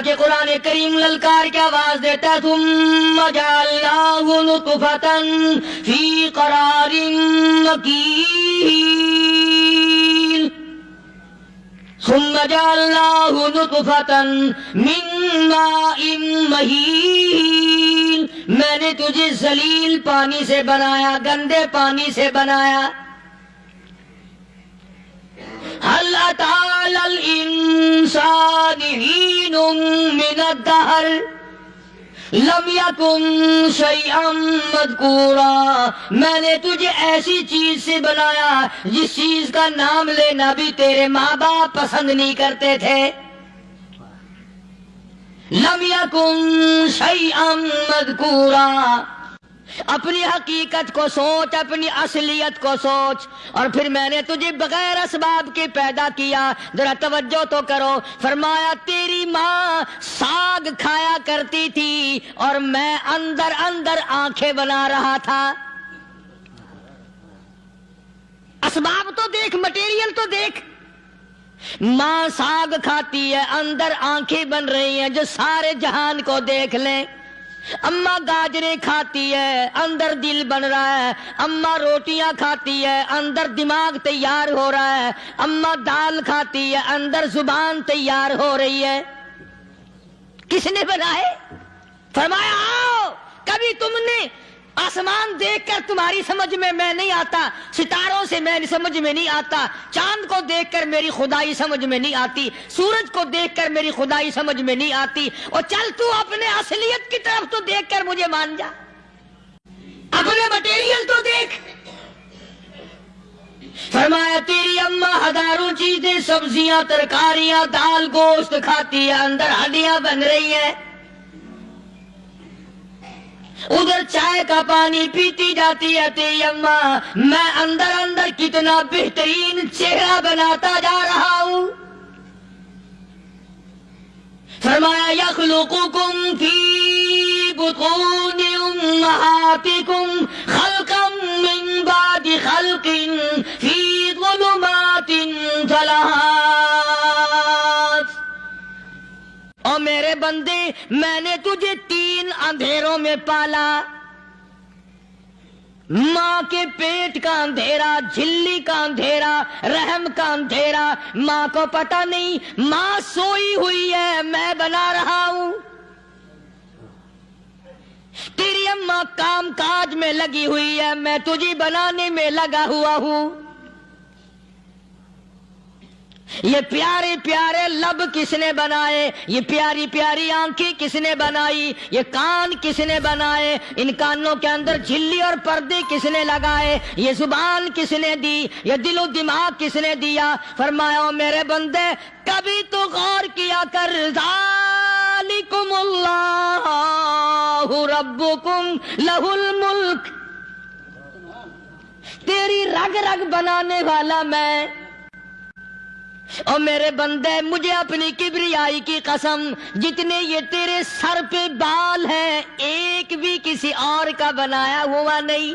چنانچہ قرآن کریم للکار کی آواز دیتا ہے ثم جعلناہ نطفۃ فی قرار مکین ثم جعلناہ نطفۃ من ماء مہین، میں نے تجھے ذلیل پانی سے بنایا، گندے پانی سے بنایا۔ هل أتى على الإنسان حين من الدهر لم يكن شيئا مذكورا، میں نے تجھے ایسی چیز سے بنایا جس چیز کا نام لینا بھی تیرے ماں باپ پسند نہیں کرتے تھے۔ لم يكن شيئا مذكورا، اپنی حقیقت کو سوچ، اپنی اصلیت کو سوچ۔ اور پھر میں نے تجھے بغیر اسباب کے پیدا کیا، ذرا توجہ تو کرو۔ فرمایا تیری ماں ساگ کھایا کرتی تھی اور میں اندر اندر آنکھیں بنا رہا تھا۔ اسباب تو دیکھ، مٹیریل تو دیکھ۔ ماں ساگ کھاتی ہے، اندر آنکھیں بن رہی ہیں جو سارے جہان کو دیکھ لیں۔ اماں گاجریں کھاتی ہے، اندر دل بن رہا ہے۔ اماں روٹیاں کھاتی ہے، اندر دماغ تیار ہو رہا ہے۔ اماں دال کھاتی ہے، اندر زبان تیار ہو رہی ہے۔ کس نے بنائے؟ فرمایا آؤ، کبھی تم نے آسمان دیکھ کر تمہاری سمجھ میں نہیں آتا، ستاروں سے میں سمجھ میں نہیں آتا، چاند کو دیکھ کر میری خدائی سمجھ میں نہیں آتی، سورج کو دیکھ کر میری خدائی سمجھ میں نہیں آتی۔ اور چل تو اپنے اصلیت کی طرف تو دیکھ کر مجھے مان جا، اپنے مٹیریل تو دیکھ۔ فرمایا تیری اماں ہزاروں چیزیں، سبزیاں، ترکاریاں، دال، گوشت کھاتی ہے، اندر ہڈیاں بن رہی ہیں۔ ادھر چائے کا پانی پیتی جاتی ہے تیری اماں، میں اندر اندر کتنا بہترین چہرہ بناتا جا رہا ہوں۔ فرمایا یخلقکم فی بطون امہاتکم خلقا من بعد خلق فی ظلمات ثلاث۔ اور میرے بندے، میں نے تجھے 3 اندھیروں میں پالا۔ ماں کے پیٹ کا اندھیرا، جھلی کا اندھیرا، رحم کا اندھیرا۔ ماں کو پتہ نہیں، ماں سوئی ہوئی ہے، میں بنا رہا ہوں۔ تیری اماں کام کاج میں لگی ہوئی ہے، میں تجھے بنانے میں لگا ہوا ہوں۔ یہ پیارے پیارے لب کس نے بنائے؟ یہ پیاری پیاری آنکھیں کس نے بنائی؟ یہ کان کس نے بنائے؟ ان کانوں کے اندر جھلی اور پردے کس نے لگائے؟ یہ زبان کس نے دی؟ یہ دل و دماغ کس نے دیا؟ فرمایا میرے بندے کبھی تو غور کیا کر، ذالکم اللہ ربکم لہ الملک، تیری رگ رگ بنانے والا میں۔ اور میرے بندے مجھے اپنی کبریائی کی قسم، جتنے یہ تیرے سر پہ بال ہیں ایک بھی کسی اور کا بنایا ہوا نہیں۔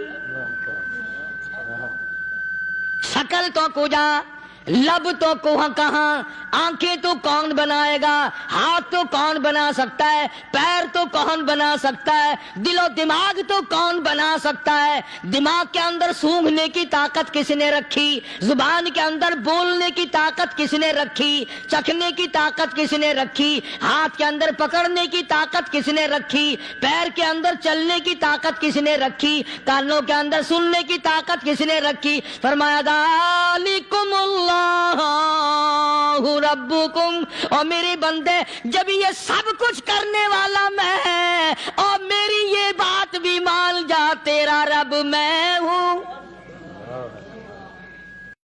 شکل تو کجا، لب تو کہاں، آنکھیں تو کون بنائے گا، ہاتھ تو کون بنا سکتا ہے، پیر تو کون بنا سکتا ہے، دل و دماغ تو کون بنا سکتا ہے؟ دماغ کے اندر سونگھنے کی طاقت کس نے رکھی؟ زبان کے اندر بولنے کی طاقت کس نے رکھی؟ چکھنے کی طاقت کس نے رکھی؟ ہاتھ کے اندر پکڑنے کی طاقت کس نے رکھی؟ پیر کے اندر چلنے کی طاقت کس نے رکھی؟ کانوں کے اندر سننے کی طاقت کس نے رکھی؟ فرمایا ذالکم اللہ ربکم۔ اور میرے بندے جب یہ سب کچھ کرنے والا میں اور میری یہ بات بھی مان جا، تیرا رب میں ہوں۔